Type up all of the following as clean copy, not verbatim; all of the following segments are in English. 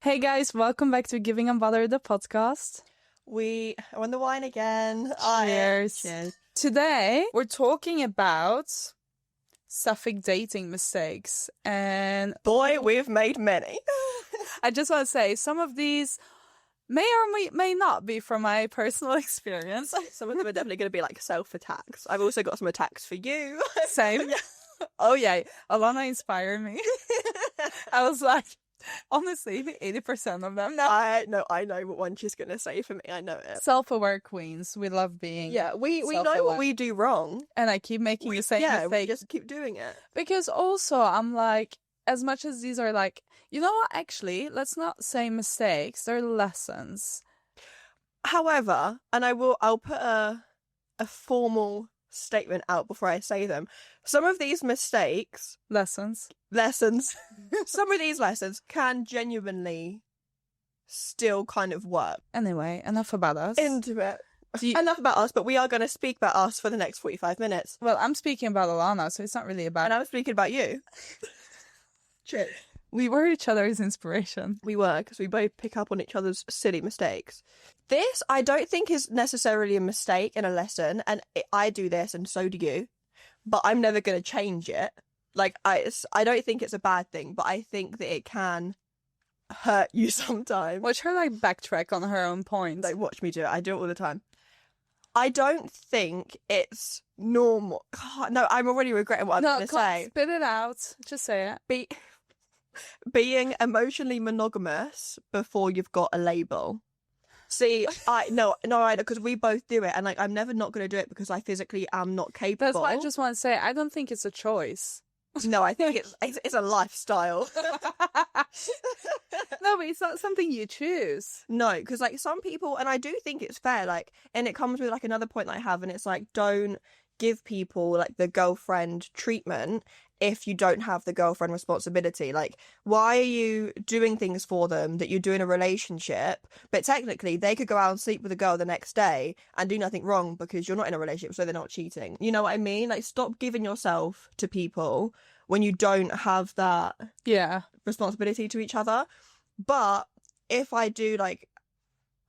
Hey guys, welcome back to Giving Unbothered, the podcast. We are on the wine again. Cheers. Cheers. Today, we're talking about Sapphic dating mistakes. And Boy, we've made many. I just want to say, some of these may or may not be from my personal experience. Some of them are definitely going to be like self-attacks. I've also got some attacks for you. Same. Oh yeah, Alana inspired me. I was like, honestly, 80% of them. I know what one she's going to say for me. I know it. Self-aware queens. We love being We know self-aware. what we do wrong. And I keep making the same mistake. We just keep doing it. Because also, I'm like, as much as these are like, you know what, actually, let's not say mistakes, they're lessons. However, and I'll put a formal statement out before I say them. Some of these mistakes... Lessons. Some of these lessons can genuinely still kind of work. Anyway, enough about us. Into it. Enough about us, but we are going to speak about us for the next 45 minutes. Well, I'm speaking about Alana, so it's not really about... And I'm speaking about you. Cheers. We were each other's inspiration. We were, because we both pick up on each other's silly mistakes. This, I don't think, is necessarily a mistake in a lesson, and I do this, and so do you, but I'm never going to change it. Like, I don't think it's a bad thing, but I think that it can hurt you sometimes. Watch her, like, backtrack on her own points. Like, watch me do it. I do it all the time. I don't think it's normal. God, no, I'm already regretting what I'm going to say. Spit it out. Just say it. Being emotionally monogamous before you've got a label. See, because we both do it, and like I'm never not going to do it because I physically am not capable. That's why I just want to say, I don't think it's a choice. No, I think it's a lifestyle. No, but it's not something you choose. No, because like some people, and I do think it's fair, like, and it comes with like another point that I have, and it's like, don't give people like the girlfriend treatment if you don't have the girlfriend responsibility. Like, why are you doing things for them that you do in a relationship, but technically they could go out and sleep with a girl the next day and do nothing wrong because you're not in a relationship, so they're not cheating. You know what I mean? Like, stop giving yourself to people when you don't have that responsibility to each other. But if I do like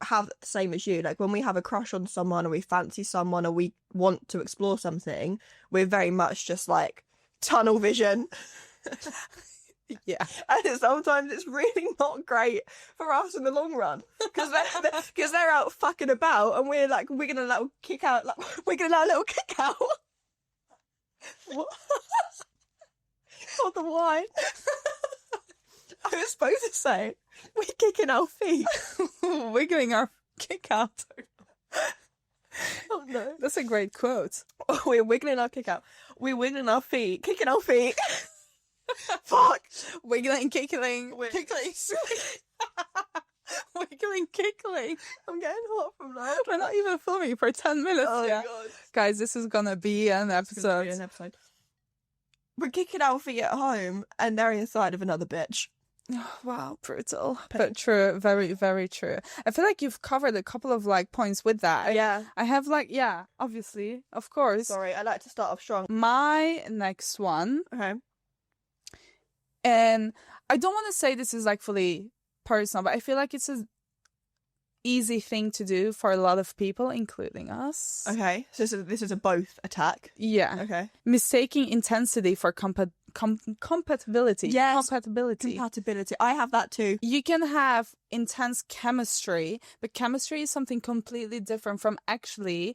have the same as you, like when we have a crush on someone or we fancy someone or we want to explore something, we're very much just like tunnel vision. Yeah. And sometimes it's really not great for us in the long run because they're out fucking about and we're like, we're gonna let a little kick out. What? Oh, the wine. I was supposed to say we're kicking our feet. Wiggling our kick out. Oh no. That's a great quote. We're wiggling our kick out. We're wiggling our feet. Kicking our feet. Fuck. Wiggling, kickling. Kickling. Wiggling, kickling. I'm getting hot from that. We're not even filming for 10 minutes yet. God. Guys, this is gonna be an episode. We're kicking our feet at home and they're inside of another bitch. Wow, brutal. But true, very, very true. I feel like you've covered a couple of like points with that. Yeah. I have like, obviously, of course. Sorry, I like to start off strong. My next one. Okay. And I don't want to say this is like fully personal, but I feel like it's an easy thing to do for a lot of people, including us. Okay. So this is a both attack. Yeah. Okay. Mistaking intensity for compatibility. Yes. Compatibility. I have that too. You can have intense chemistry, but chemistry is something completely different from actually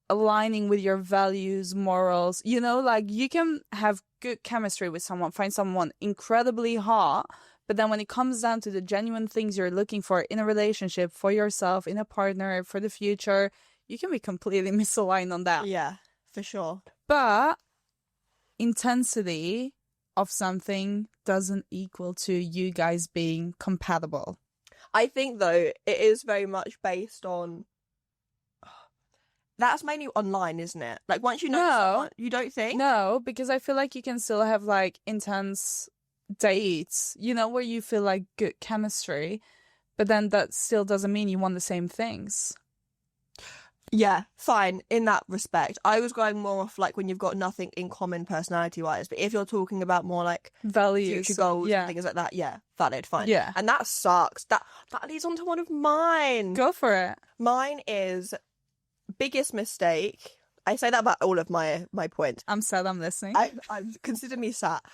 aligning with your values, morals. You know, like you can have good chemistry with someone, find someone incredibly hot, but then when it comes down to the genuine things you're looking for in a relationship, for yourself, in a partner, for the future, you can be completely misaligned on that. Yeah, for sure. But intensity of something doesn't equal to you guys being compatible. I think though it is very much based on that's mainly online, isn't it? Like once you know someone, you don't think? No, because I feel like you can still have like intense dates, you know, where you feel like good chemistry, but then that still doesn't mean you want the same things. Yeah, fine. In that respect, I was going more off like when you've got nothing in common personality wise. But if you're talking about more like Values. future goals Yeah. and things like that, yeah, valid, fine. Yeah. And that sucks. That leads on to one of mine. Go for it. Mine is biggest mistake. I say that about all of my points. I'm sad I'm listening. I'm consider me sat.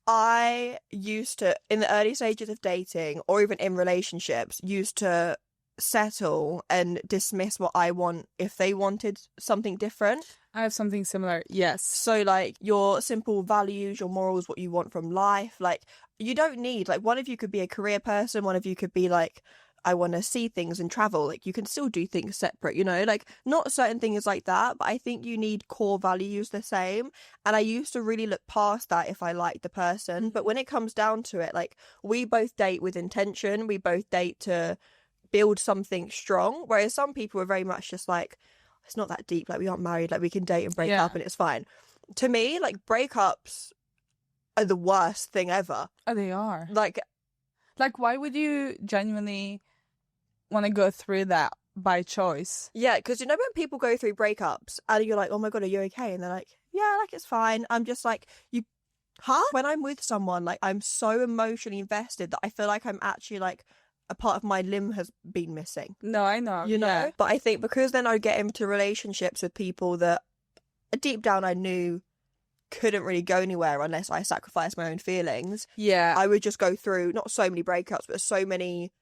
I used to, in the early stages of dating or even in relationships, used to settle and dismiss what I want if they wanted something different. I have something similar. Yes. So like your simple values, your morals, what you want from life, like you don't need, like one of you could be a career person, one of you could be like, I want to see things and travel. Like you can still do things separate, you know, like not certain things like that, but I think you need core values the same. And I used to really look past that if I liked the person. But when it comes down to it, like we both date with intention, we both date to build something strong, whereas some people are very much just like, it's not that deep, like we aren't married, like we can date and break up and it's fine. To me, like breakups are the worst thing ever. Oh, they are. Like why would you genuinely want to go through that by choice? Yeah, because you know when people go through breakups and you're like, oh my god, are you okay? And they're like, yeah, like it's fine. I'm just like, when I'm with someone, like I'm so emotionally invested that I feel like I'm actually like a part of my limb has been missing. No, I know. You know? Yeah. But I think because then I get into relationships with people that deep down I knew couldn't really go anywhere unless I sacrificed my own feelings. Yeah. I would just go through not so many breakups, but so many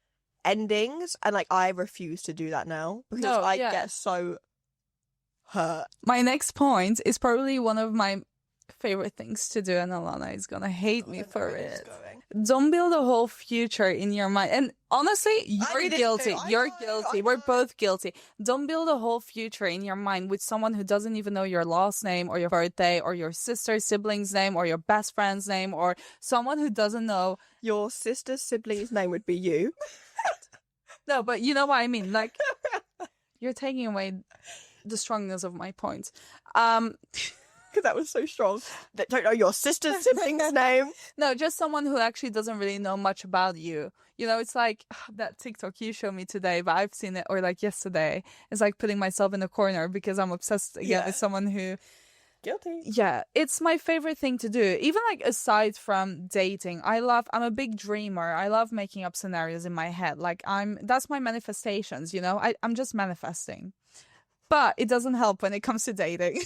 endings. And like I refuse to do that now because I get so hurt. My next point is probably one of my favorite things to do, and Alana is gonna hate me for it. Don't build a whole future in your mind. And honestly, you're guilty. You're guilty. We're both guilty. Don't build a whole future in your mind with someone who doesn't even know your last name or your birthday or your sister's sibling's name or your best friend's name or someone who doesn't know. Your sister's sibling's name would be you. No, but you know what I mean. Like, you're taking away the strongness of my point. Because that was so strong. That don't know your sister's sibling's name. No, just someone who actually doesn't really know much about you. You know, it's like that TikTok you showed me today, but I've seen it, or like yesterday. It's like putting myself in a corner because I'm obsessed again with someone who... Guilty. Yeah, it's my favorite thing to do. Even like aside from dating, I'm a big dreamer. I love making up scenarios in my head. Like that's my manifestations, you know? I'm just manifesting. But it doesn't help when it comes to dating.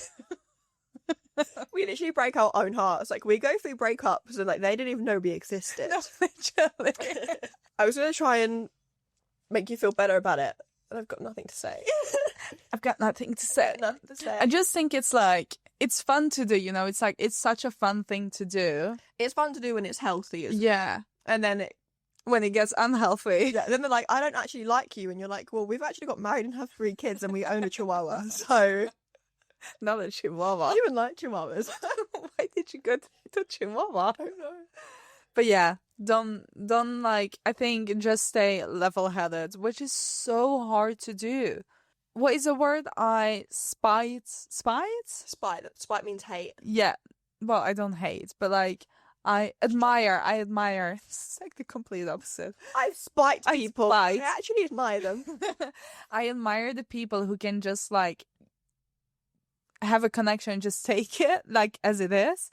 We literally break our own hearts. Like we go through breakups and like they didn't even know we existed. No, literally. I was gonna try and make you feel better about it, and I've got nothing to say. I've got nothing to say. Nothing to say. I just think it's like it's fun to do, you know? It's like it's such a fun thing to do. It's fun to do when it's healthy. Yeah. And then when it gets unhealthy. Yeah, then they're like, I don't actually like you, and you're like, well, we've actually got married and have 3 kids and we own a chihuahua. So not a chihuahua. I even like chihuahuas. Why did you go to chihuahua? I don't know. But yeah, don't like, I think just stay level-headed, which is so hard to do. What is the word? Spite? Spite means hate. Yeah. Well, I don't hate, but like I admire. It's like the complete opposite. I spite people. I actually admire them. I admire the people who can just like have a connection and just take it like as it is.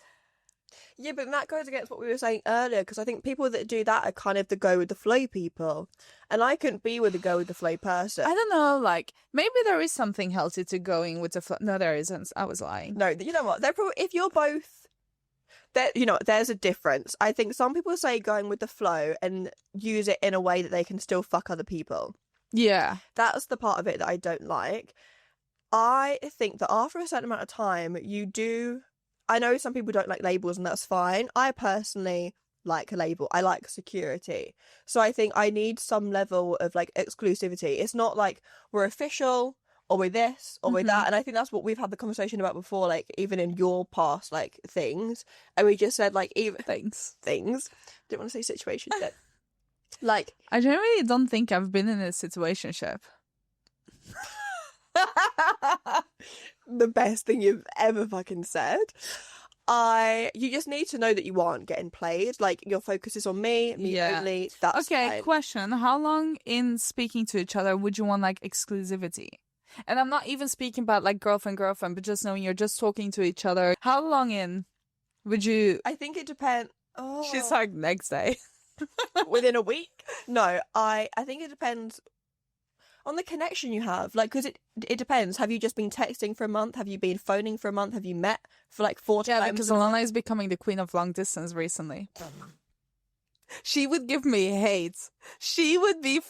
Yeah, but that goes against what we were saying earlier, because I think people that do that are kind of the go with the flow people, and I couldn't be with the go with the flow person. I don't know, like maybe there is something healthy to going with the flow. No, there isn't. I was lying. No, you know what? They're probably, if you're both, there, you know, there's a difference. I think some people say going with the flow and use it in a way that they can still fuck other people. Yeah, that's the part of it that I don't like. I think that after a certain amount of time, you do... I know some people don't like labels, and that's fine. I personally like a label. I like security. So I think I need some level of like exclusivity. It's not like we're official or we're this or we're that. And I think that's what we've had the conversation about before, like even in your past like things. And we just said like even things. Didn't want to say situation yet. Like I generally don't think I've been in a situationship. The best thing you've ever fucking said. You just need to know that you aren't getting played. Like your focus is on me only. That's okay. fine. Question: how long in speaking to each other would you want like exclusivity? And I'm not even speaking about like girlfriend, but just knowing you're just talking to each other. How long in would you? I think it depends. She's Oh, like, next day. within a week? No, I think it depends on the connection you have. Like, because it depends. Have you just been texting for a month? Have you been phoning for a month? Have you met for like 4 Yeah, times? because Alana is becoming the queen of long distance recently. She would give me hate. She would be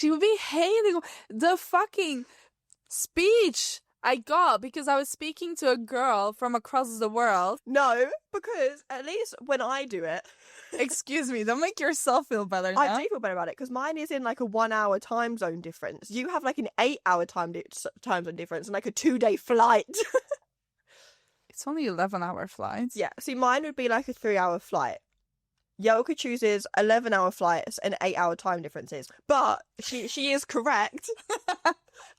hating the fucking speech I got because I was speaking to a girl from across the world. No, because at least when I do it, Excuse me, don't make yourself feel better now. I do feel better about it because mine is in like a 1 hour time zone difference. You have like an 8 hour time zone difference and like a 2 day flight. It's only 11-hour flights. Yeah, see, mine would be like a 3 hour flight. Yoka chooses 11-hour flights and 8 hour time differences, but she is correct.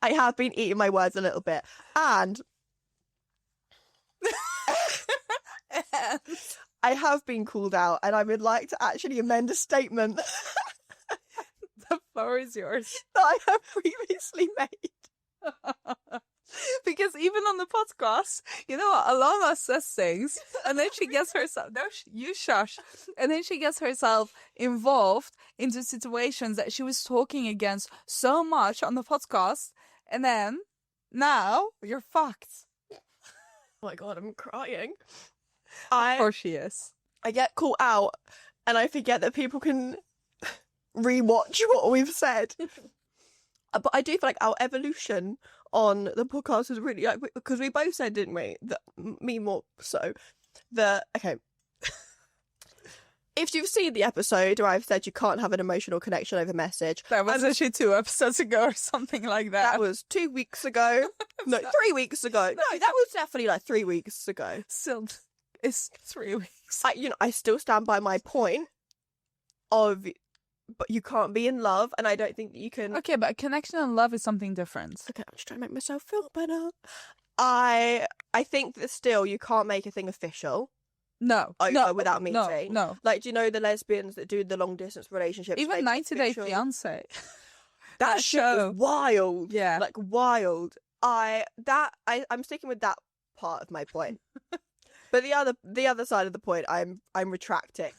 I have been eating my words a little bit, and I have been called out, and I would like to actually amend a statement The floor is yours. that I have previously made. Because even on the podcast, you know, Alana says things and then she gets herself, no, you shush. And then she gets herself involved into situations that she was talking against so much on the podcast. And then now you're fucked. Oh my God, I'm crying. Of course she is. I get caught out and I forget that people can rewatch what we've said. But I do feel like our evolution on the podcast is really like, because we both said, didn't we, that me more so, that okay, if you've seen the episode where I've said you can't have an emotional connection over message, That was actually 2 episodes ago or something like that. that was 2 weeks ago. No, 3 weeks ago. No, that was definitely like 3 weeks ago. Still, it's 3 weeks. I still stand by my point of, but you can't be in love, and I don't think that you can. Okay, but connection and love is something different. Okay, I'm just trying to make myself feel better. I think that still you can't make a thing official. No, Without meeting. No. Like, do you know the lesbians that do the long distance relationships? Even 90 Day Fiance. That shit show. is wild. Yeah. Like wild. I'm sticking with that part of my point. But the other side of the point, I'm retracting.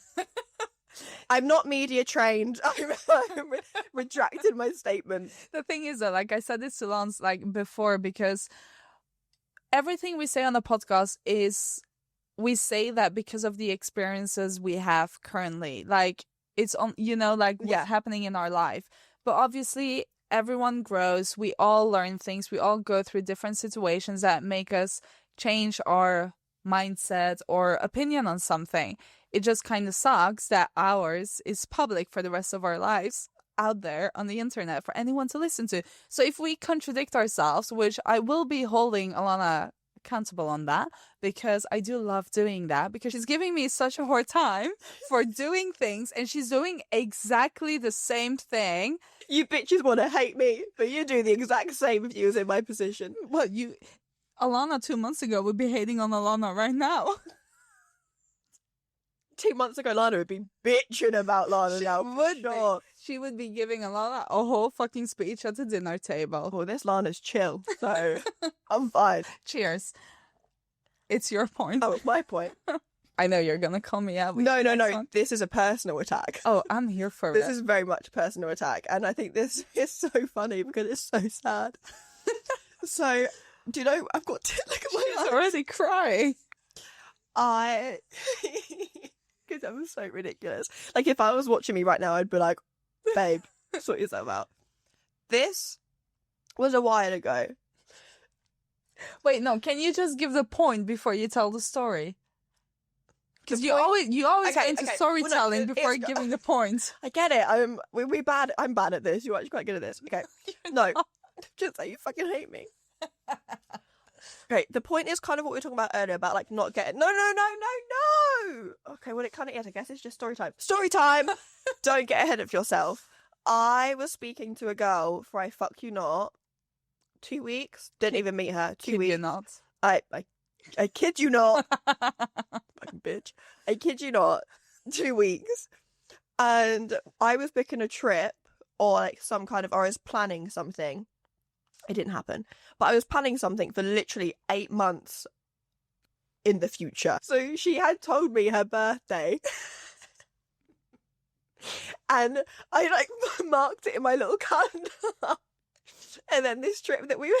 I'm not media trained. I'm retracted my statement. The thing is that, like I said this to Lance like before, because everything we say on the podcast is we say that because of the experiences we have currently. Like it's on, you know, like what's happening in our life. But obviously everyone grows. We all learn things. We all go through different situations that make us change our mindset or opinion on something. It just kind of sucks that ours is public for the rest of our lives out there on the internet for anyone to listen to. So if we contradict ourselves, which I will be holding Alana accountable on that, because I do love doing that, because she's giving me such a hard time for doing things and she's doing exactly the same thing. You bitches want to hate me, but you do the exact same if you was in my position. Well, Alana 2 months ago would be hating on Alana right now. 2 months ago, Lana would be bitching about Lana now. Sure. She would be giving Alana a whole fucking speech at the dinner table. Oh, this Lana's chill, so I'm fine. Cheers. It's your point. Oh, it's my point. I know you're gonna call me out. No. This is a personal attack. Oh, I'm here for This it. is very much a personal attack, and I think this is so funny because it's so sad. So, do you know, I've got to look at my She's eyes. already crying. Because I'm so ridiculous. Like, if I was watching me right now, I'd be like, babe, sort yourself out. This was a while ago. Wait, no, can you just give the point before you tell the story? Because you point? always Okay, go into okay. storytelling Well, no, before it's- giving the points. I get it. I'm bad at this. You're actually quite good at this. Okay. No. Just say you fucking hate me. Okay, the point is kind of what we were talking about earlier about like not getting. No. Okay, well it kind of is. I guess it's just story time. Story time. Don't get ahead of yourself. I was speaking to a girl for I fuck you not 2 weeks. Didn't even meet her. 2 Kid weeks. you not. I kid you not. Fucking bitch. I kid you not. 2 weeks. And I was booking a trip or like some kind of, or I was planning something. It didn't happen. But I was planning something for literally 8 months in the future. So she had told me her birthday. And I like marked it in my little calendar. And then this trip that we were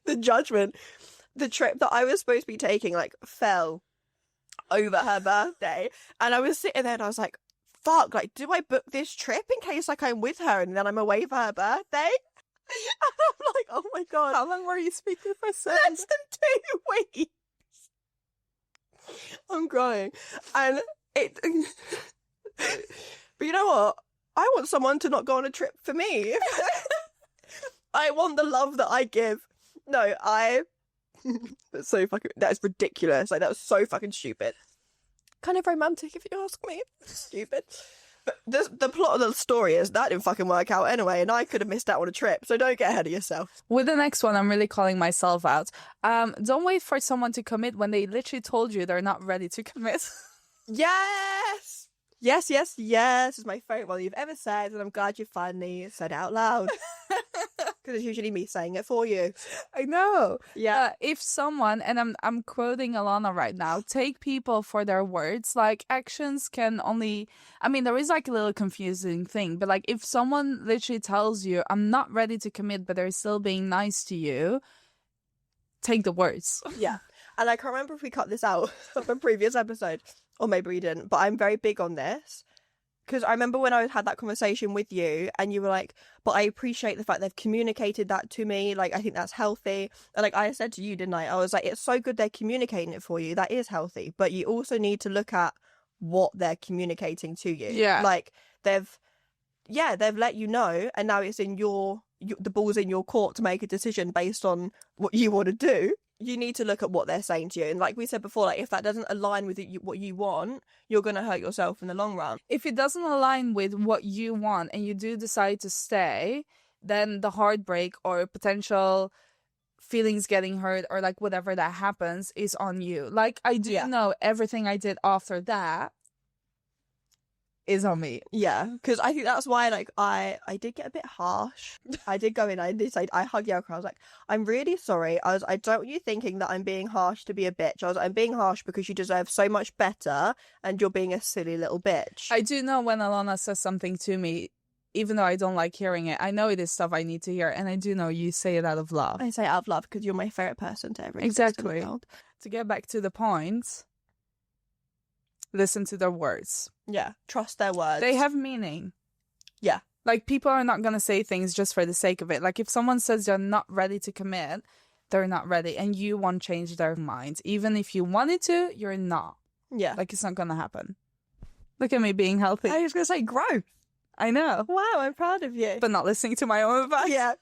the trip that I was supposed to be taking like fell over her birthday. And I was sitting there and I was like, fuck, like, do I book this trip in case like I'm with her and then I'm away for her birthday? And I'm like, oh my God. How long were you speaking for? Less than 2 weeks. I'm crying. And it... But you know what? I want someone to not go on a trip for me. I want the love that I give. No, that's so fucking... That is ridiculous. Like, that was so fucking stupid. Kind of romantic, if you ask me. Stupid. But the plot of the story is that didn't fucking work out anyway, and I could have missed out on a trip, so don't get ahead of yourself. With the next one, I'm really calling myself out. Don't wait for someone to commit when they literally told you they're not ready to commit. Yes! Yes, yes, yes is my favourite one you've ever said, and I'm glad you finally said it out loud. Because it's usually me saying it for you. I know. Yeah. If someone, and I'm quoting Alana right now, take people for their words. Like, actions can only... I mean, there is like a little confusing thing, but like if someone literally tells you, I'm not ready to commit, but they're still being nice to you, take the words. Yeah. And I can't remember if we cut this out of a previous episode, or maybe we didn't, but I'm very big on this. Because I remember when I had that conversation with you and you were like, but I appreciate the fact they've communicated that to me. Like, I think that's healthy. And like I said to you, didn't I? I was like, it's so good they're communicating it for you. That is healthy. But you also need to look at what they're communicating to you. Yeah. Like, they've let you know. And now it's in the ball's in your court to make a decision based on what you want to do. You need to look at what they're saying to you. And like we said before, like if that doesn't align with what you want, you're going to hurt yourself in the long run. If it doesn't align with what you want and you do decide to stay, then the heartbreak or potential feelings getting hurt or like whatever that happens is on you. Like I do know everything I did after that is on me. Yeah, because I think that's why like I did get a bit harsh. I did go in, I did say, I hugged Yoko. I was like, I'm really sorry. I don't want you thinking that I'm being harsh to be a bitch. I was like, I'm being harsh because you deserve so much better and you're being a silly little bitch. I do know when Alana says something to me, even though I don't like hearing it, I know it is stuff I need to hear, and I do know you say it out of love. I say it out of love because you're my favourite person to ever exist Exactly. in the world. To get back to the point, listen to their words. Yeah, trust their words. They have meaning. Yeah. Like, people are not going to say things just for the sake of it. Like, if someone says they're not ready to commit, they're not ready, and you won't change their minds. Even if you wanted to, you're not. Yeah. Like, it's not going to happen. Look at me being healthy. I was going to say, grow. I know. Wow, I'm proud of you. But not listening to my own advice. Yeah.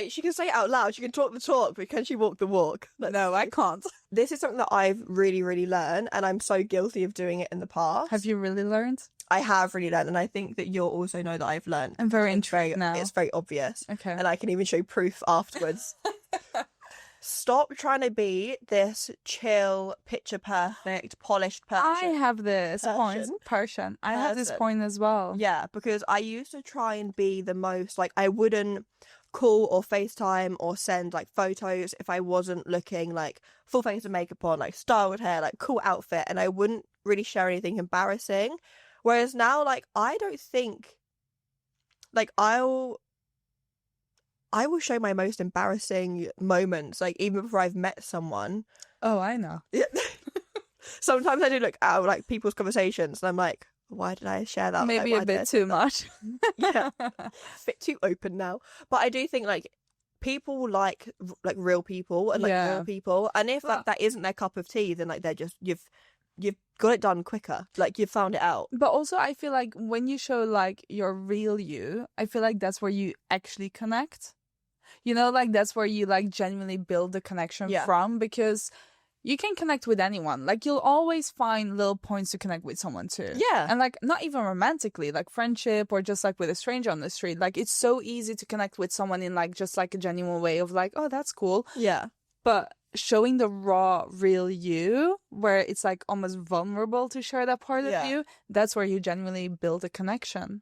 She can say it out loud. She can talk the talk, but can she walk the walk? No, I can't. This is something that I've really, really learned, and I'm so guilty of doing it in the past. Have you really learned? I have really learned, and I think that you'll also know that I've learned. I'm very intrigued now. It's very obvious. Okay. And I can even show proof afterwards. Stop trying to be this chill, picture perfect, polished person. I have this point. I have this point as well. Yeah, because I used to try and be the most, like, I wouldn't call or FaceTime or send like photos if I wasn't looking like full face of makeup on, like styled hair, like cool outfit, and I wouldn't really share anything embarrassing. Whereas now, like, I don't think, like, I will show my most embarrassing moments, like even before I've met someone. Oh, I know. Yeah. Sometimes I do look out like people's conversations and I'm like, why did I share that? Maybe like, a bit too much. Yeah, a bit too open now. But I do think like people like real people and like real people, and if that isn't their cup of tea, then like they're just you've got it done quicker. Like you've found it out. But also I feel like when you show like your real you, I feel like that's where you actually connect. You know, like that's where you like genuinely build the connection from, because you can connect with anyone. Like you'll always find little points to connect with someone too. Yeah. And like not even romantically, like friendship or just like with a stranger on the street. Like it's so easy to connect with someone in like just like a genuine way of like, oh, that's cool. Yeah. But showing the raw, real you, where it's like almost vulnerable to share that part of you, that's where you genuinely build a connection.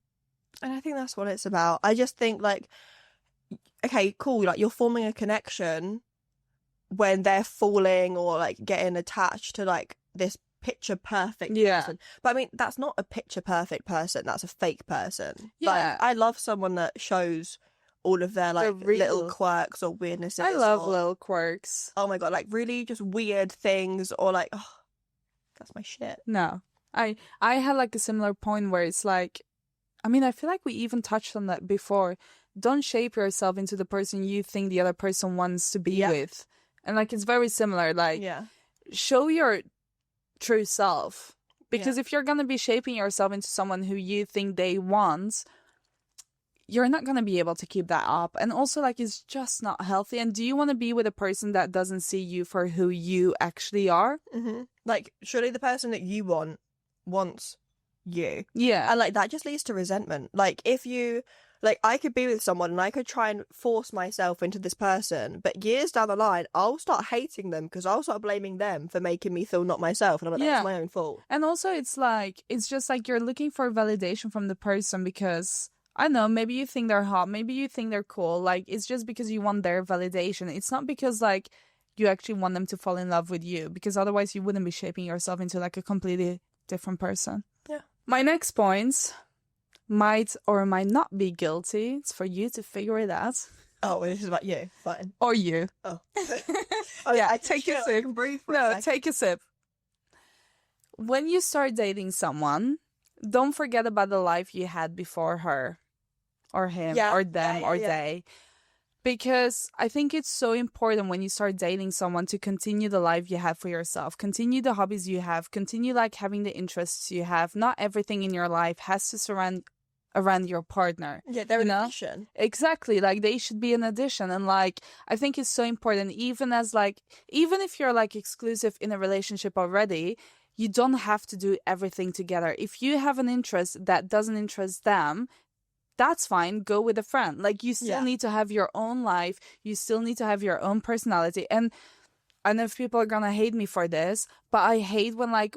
And I think that's what it's about. I just think like okay, cool, like you're forming a connection when they're falling or like getting attached to like this picture perfect person. But I mean, that's not a picture perfect person, that's a fake person. Like, I love someone that shows all of their like little quirks or weirdnesses. I love little quirks. Oh my god, like really just weird things, or like, oh, that's my shit. No, I had like a similar point where it's like, I mean, I feel like we even touched on that before. Don't shape yourself into the person you think the other person wants to be with. And like, it's very similar. Like, show your true self. Because if you're going to be shaping yourself into someone who you think they want, you're not going to be able to keep that up. And also, like, it's just not healthy. And do you want to be with a person that doesn't see you for who you actually are? Mm-hmm. Like, surely the person that you want wants you. Yeah. And like, that just leads to resentment. Like, if you... Like, I could be with someone and I could try and force myself into this person, but years down the line, I'll start hating them because I'll start blaming them for making me feel not myself. And I'm like, that's my own fault. And also, it's like, it's just like you're looking for validation from the person because, I don't know, maybe you think they're hot, maybe you think they're cool. Like, it's just because you want their validation. It's not because, like, you actually want them to fall in love with you, because otherwise you wouldn't be shaping yourself into, like, a completely different person. Yeah. My next point might or might not be guilty. It's for you to figure it out. Oh, well, this is about you. Fine. Or you. Oh. Yeah, I take a sip. I can breathe for no, take a sip. When you start dating someone, don't forget about the life you had before her or him or them or they. Because I think it's so important when you start dating someone to continue the life you have for yourself, continue the hobbies you have, continue like having the interests you have. Not everything in your life has to surround around your partner. Yeah, they're an addition. Exactly. Like, they should be an addition. And like, I think it's so important, even if you're like exclusive in a relationship already, you don't have to do everything together. If you have an interest that doesn't interest them, that's fine. Go with a friend. Like, you still need to have your own life. You still need to have your own personality. And I know if people are gonna hate me for this, but I hate when like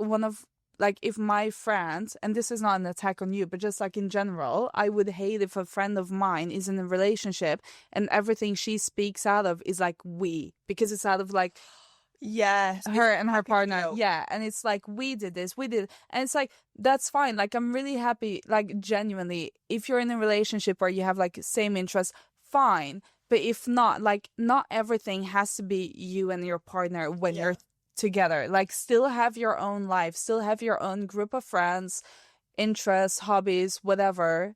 if my friend, and this is not an attack on you, but just like in general, I would hate if a friend of mine is in a relationship and everything she speaks out of is like we, because it's out of like her and her partner. Yeah. And it's like, we did this, we did. And it's like, that's fine. Like, I'm really happy, like, genuinely, if you're in a relationship where you have like same interests, fine. But if not, like, not everything has to be you and your partner when you're together. Like, still have your own life, still have your own group of friends, interests, hobbies, whatever.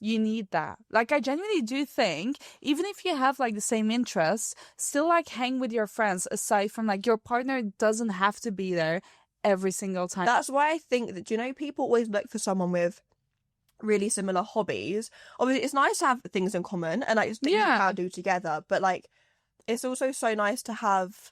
You need that. Like, I genuinely do think, even if you have like the same interests, still like hang with your friends, aside from like your partner doesn't have to be there every single time. That's why I think that, you know, people always look for someone with really similar hobbies. Obviously, it's nice to have things in common and like things you can do together, but like, it's also so nice to have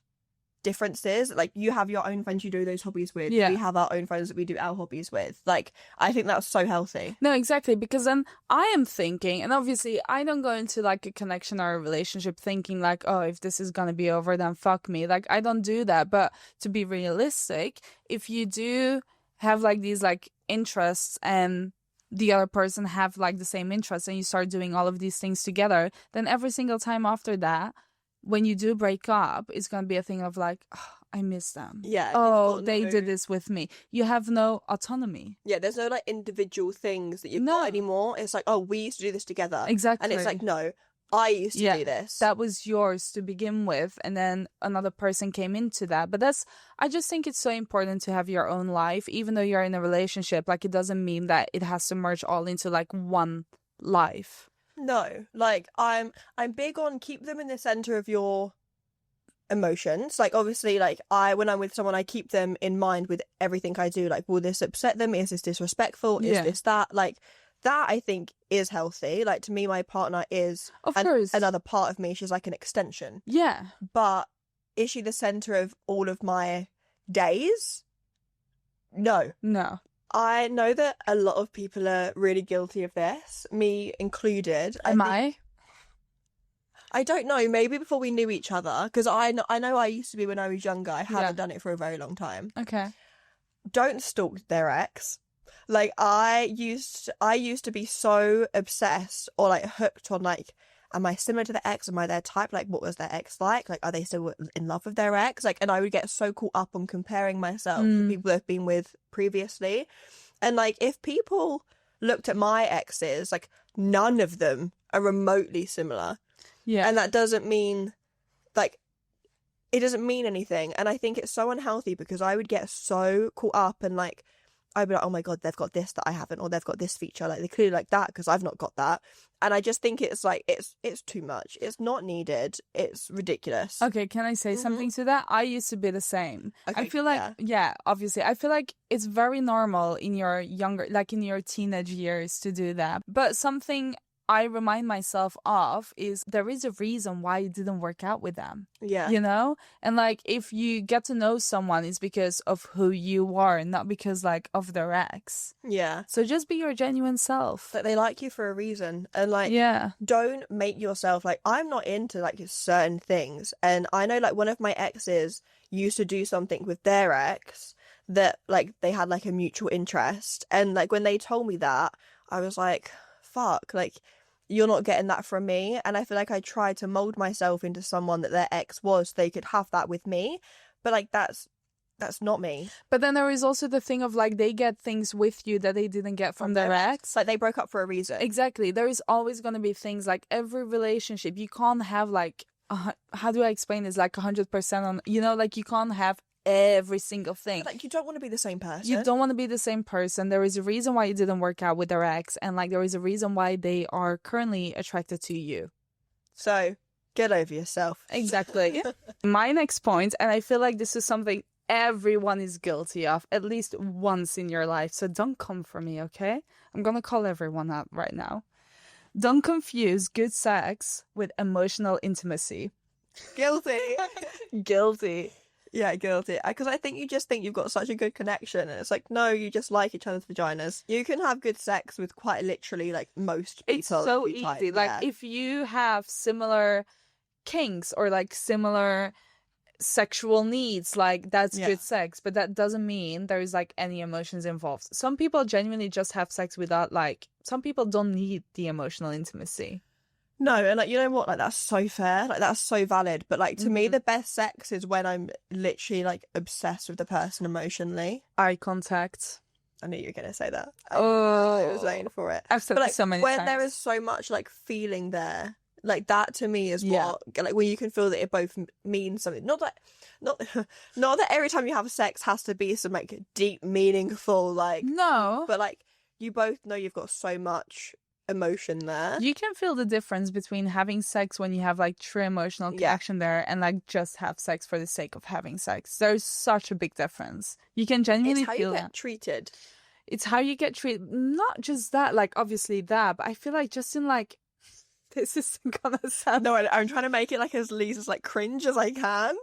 differences. Like, you have your own friends you do those hobbies with. We have our own friends that we do our hobbies with. Like, I think that's so healthy. No, exactly, because then I am thinking, and obviously I don't go into like a connection or a relationship thinking like, oh, if this is gonna be over, then fuck me. Like, I don't do that. But to be realistic, if you do have like these like interests and the other person have like the same interests and you start doing all of these things together, then every single time after that, when you do break up, it's going to be a thing of like, oh, I miss them. Yeah. Oh, they did this with me. You have no autonomy. Yeah, there's no like individual things that you've got anymore. It's like, oh, we used to do this together. Exactly. And it's like, no, I used to do this. That was yours to begin with. And then another person came into that. But I just think it's so important to have your own life, even though you're in a relationship. Like, it doesn't mean that it has to merge all into like one life. No, like, I'm big on keep them in the center of your emotions. Like, obviously, like, when I'm with someone, I keep them in mind with everything I do. Like, will this upset them? Is this disrespectful? Is this that? Like, that I think is healthy. Like, to me, my partner is another part of me. She's like an extension. Yeah. But is she the center of all of my days? No. I know that a lot of people are really guilty of this, me included. Am I? I don't know. Maybe before we knew each other, because I know I used to be when I was younger. I haven't done it for a very long time. Okay. Don't stalk their ex. Like, I used to be so obsessed or like hooked on like am I similar to the ex? Am I their type? Like, what was their ex like? Like, are they still in love with their ex? Like, and I would get so caught up on comparing myself to people I've been with previously. And like, if people looked at my exes, like, none of them are remotely similar. Yeah. And that doesn't mean, like, it doesn't mean anything. And I think it's so unhealthy because I would get so caught up and like, I'd be like, oh my God, they've got this that I haven't, or they've got this feature. Like, they're clearly like that because I've not got that. And I just think it's like, it's too much. It's not needed. It's ridiculous. Okay, can I say something to that? I used to be the same. Okay, I feel like, yeah, obviously, I feel like it's very normal in your younger, like in your teenage years to do that. But something I remind myself of is there is a reason why it didn't work out with them. Yeah. You know? And like, if you get to know someone, it's because of who you are, not because like of their ex. Yeah. So just be your genuine self. Like, they like you for a reason. And like, Yeah. don't make yourself like, I'm not into like certain things. And I know like one of my exes used to do something with their ex that like they had like a mutual interest. And like when they told me that, I was like, fuck, like, you're not getting that from me. And I feel like I tried to mold myself into someone that their ex was so they could have that with me, but like that's not me. But then there is also the thing of like, they get things with you that they didn't get from their ex. Like, they broke up for a reason. Exactly. There is always going to be things like every relationship. You can't have like, how do I explain this? Like 100% on, you know, like you can't have every single thing. Like, you don't want to be the same person. You don't want to be the same person. There is a reason why it didn't work out with their ex, and like there is a reason why they are currently attracted to you. So get over yourself. Exactly. My next point, and I feel like this is something everyone is guilty of at least once in your life, so don't come for me, okay? I'm gonna call everyone out right now. Don't confuse good sex with emotional intimacy. Guilty. Guilty. Yeah, guilty. Because I think you just think you've got such a good connection, and it's like, no, you just like each other's vaginas. You can have good sex with quite literally like most people. It's so easy. Like, if you have similar kinks or like similar sexual needs, like that's good sex, but that doesn't mean there's like any emotions involved. Some people genuinely just have sex without, like, some people don't need the emotional intimacy. No, and like, you know what, like, that's so fair, like, that's so valid, but like, to me, the best sex is when I'm literally like obsessed with the person emotionally. Eye contact. I knew you were gonna say that. I was waiting for it. I've said but like, so many when times. there is so much like feeling there, like, that to me is what, like, when you can feel that it both means something. Not that every time you have sex has to be some like deep, meaningful, like, no, but like, you both know you've got so much emotion there. You can feel the difference between having sex when you have like true emotional connection there and like just have sex for the sake of having sex. There's such a big difference. You can genuinely feel you that. get treated. It's how you get treated. Not just that, like, obviously that, but I feel like just in like, this is gonna sound... No, I'm trying to make it like as least as like cringe as I can.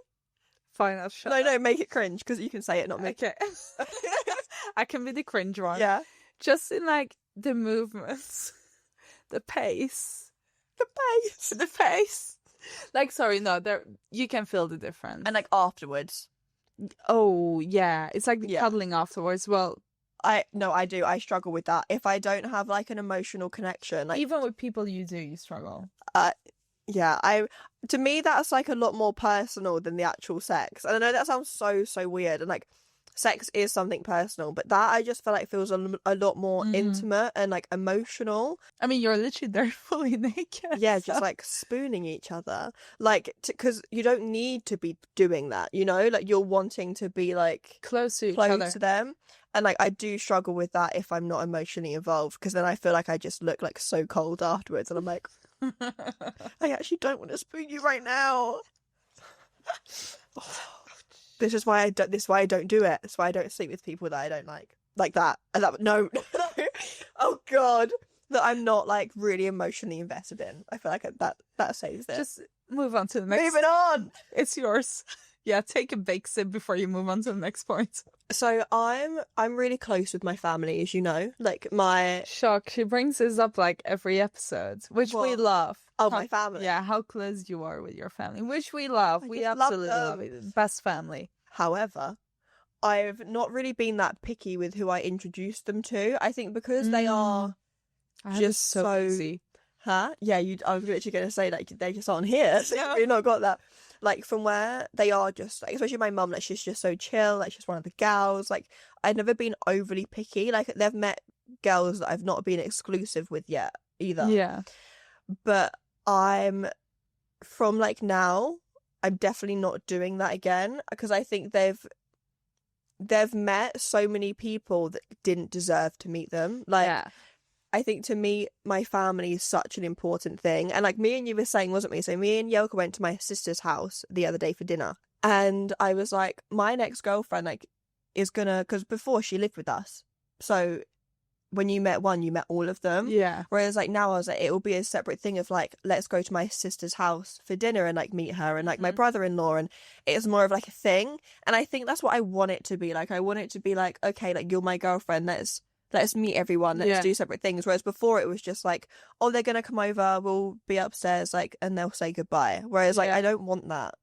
Fine, I'll shut up. No, make it cringe, because you can say it, not me. Okay. I can be the cringe one. Yeah. Just in like the movements. The pace. The pace. Like, sorry, no, there, you can feel the difference. And like afterwards. Oh, yeah. It's like the cuddling afterwards. Well, I do. I struggle with that. If I don't have like an emotional connection, like, even with people you struggle. To me, that's like a lot more personal than the actual sex. And I know that sounds so weird, and like, sex is something personal, but that I just feel like feels a lot more intimate and like emotional. I mean, you're literally there fully naked. Yeah, just like spooning each other, like, because you don't need to be doing that, you know, like, you're wanting to be like close to each other, to them. And like, I do struggle with that if I'm not emotionally involved, because then I feel like I just look like so cold afterwards, and I'm like, I actually don't want to spoon you right now. This is why I don't do it. That's why I don't sleep with people that I don't like that. And that, no. Oh God, that I'm not like really emotionally invested in. I feel like that saves it. Just move on to the next. Moving on. It's yours. Yeah, take a big sip before you move on to the next point. So I'm really close with my family, as you know. Like, my... Shock, she brings this up like every episode, which we love. Oh, my family. Yeah, how close you are with your family, which we love. We absolutely love it. Best family. However, I've not really been that picky with who I introduce them to. I think because they are just so easy. Huh? Yeah, I was literally going to say, like, they just aren't here. So Yeah. you've not got that. Like, from where they are just, like, especially my mum, like, she's just so chill. Like, she's one of the gals. Like, I've never been overly picky. Like, they've met girls that I've not been exclusive with yet either. Yeah. But from, like, now, I'm definitely not doing that again. Because I think they've met so many people that didn't deserve to meet them. Like, Yeah. I think to me, my family is such an important thing. And like me and you were saying, wasn't we? So me and Yelka went to my sister's house the other day for dinner. And I was like, my next girlfriend, like, is gonna, because before she lived with us. So when you met one, you met all of them. Yeah. Whereas like now I was like, it will be a separate thing of like, let's go to my sister's house for dinner and like meet her and like my brother-in-law. And it's more of like a thing. And I think that's what I want it to be. Like, I want it to be like, okay, like you're my girlfriend. Let's meet everyone. Let's do separate things. Whereas before it was just like, oh, they're gonna come over. We'll be upstairs, like, and they'll say goodbye. Whereas like I don't want that,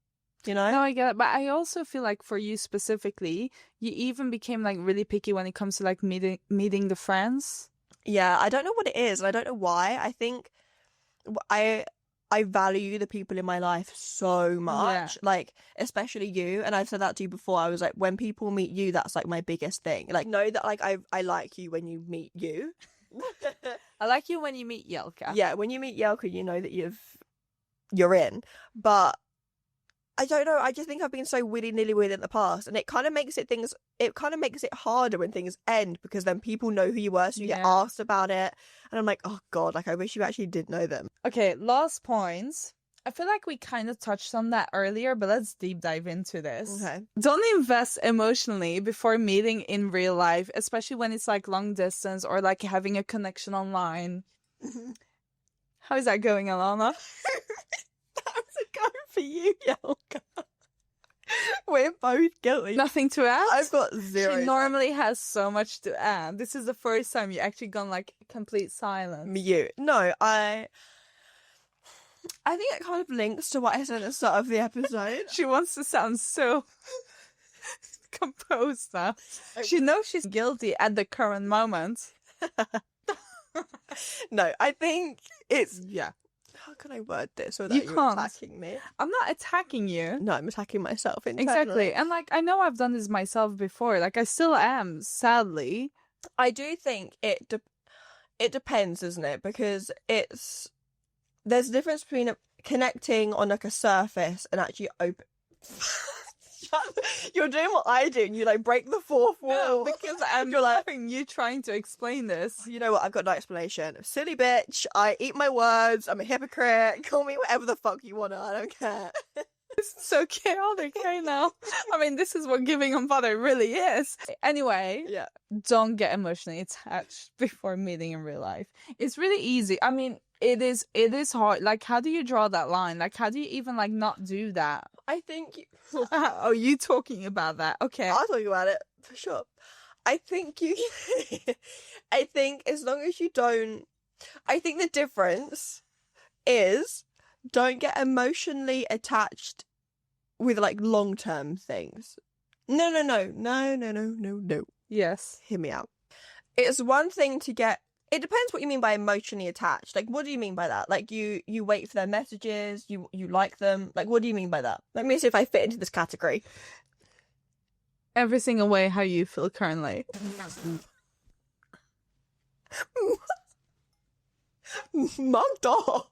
you know? No, I get it. But I also feel like for you specifically, you even became like really picky when it comes to like meeting the friends. Yeah, I don't know what it is, and I don't know why. I think I value the people in my life so much, like, especially you. And I've said that to you before. I was like, when people meet you, that's like my biggest thing. Like, know that like I like you when you meet you. I like you when you meet Yelka. Yeah, when you meet Yelka, you know that you're in. But I don't know. I just think I've been so willy-nilly with it in the past, and it kind of makes it harder when things end, because then people know who you were, so you get asked about it, and I'm like, oh god, like I wish you actually did know them. Okay, last points. I feel like we kind of touched on that earlier, but let's deep dive into this. Okay. Don't invest emotionally before meeting in real life, especially when it's like long distance or like having a connection online. How is that going, Alana? How's it going for you, Yelka? We're both guilty. Nothing to add? I've got zero. She normally has so much to add. This is the first time you actually gone like complete silence. Mute. No, I think it kind of links to what I said at the start of the episode. She wants to sound so composed now. She knows she's guilty at the current moment. No, I think it's... Yeah. How can I word this without you attacking me? I'm not attacking you. No, I'm attacking myself internally. Exactly. And like, I know I've done this myself before. Like, I still am, sadly. I do think it depends, isn't it? Because there's a difference between connecting on like a surface and actually open... You're doing what I do, and you like break the fourth wall. No, because you're like having you trying to explain this. You know what? I've got no explanation. Silly bitch. I eat my words. I'm a hypocrite. Call me whatever the fuck you wanna. I don't care. It's so chaotic right now. I mean, this is what giving on butter really is. Anyway, don't get emotionally attached before meeting in real life. It's really easy. I mean, it is hard. Like, how do you draw that line? Like, how do you even like not do that? I think Oh, you talking about that? Okay. I'll talk about it for sure. I think I think as long as you don't... I think the difference is don't get emotionally attached with like long-term things. No. Yes. Hear me out. It's one thing to get... It depends what you mean by emotionally attached. Like, what do you mean by that? Like, you wait for their messages, you like them. Like, what do you mean by that? Let me see if I fit into this category. Every single way how you feel currently. Mugged off.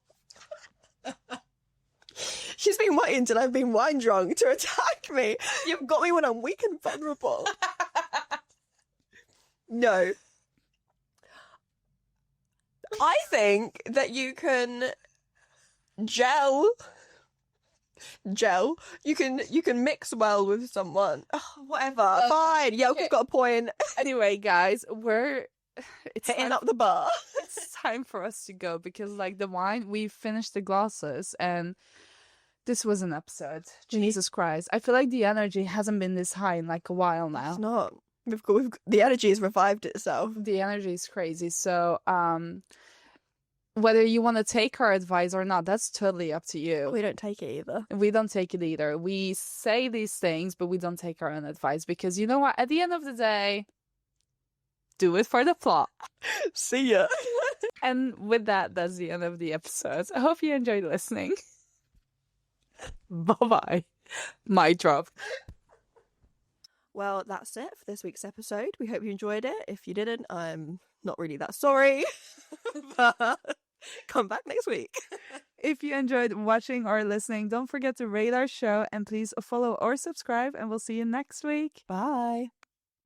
She's been waiting till I've been wine drunk to attack me. You've got me when I'm weak and vulnerable. No. I think that you can gel. You can mix well with someone. Oh, whatever. Fine. Yelka's got a point. Anyway, guys, it's hitting up the bar. It's time for us to go because, like, the wine, we finished the glasses and this was an episode. Jesus Christ. I feel like the energy hasn't been this high in like a while now. It's not. We've the energy has revived itself. The energy is crazy. So, whether you want to take our advice or not, that's totally up to you. We don't take it either. We don't take it either. We say these things, but we don't take our own advice because you know what? At the end of the day, Do it for the plot. See ya. And with that, that's the end of the episode. I hope you enjoyed listening. Bye-bye. Mic drop. Well, that's it for this week's episode. We hope you enjoyed it. If you didn't, I'm not really that sorry. But come back next week. If you enjoyed watching or listening, don't forget to rate our show and please follow or subscribe, and we'll see you next week. Bye.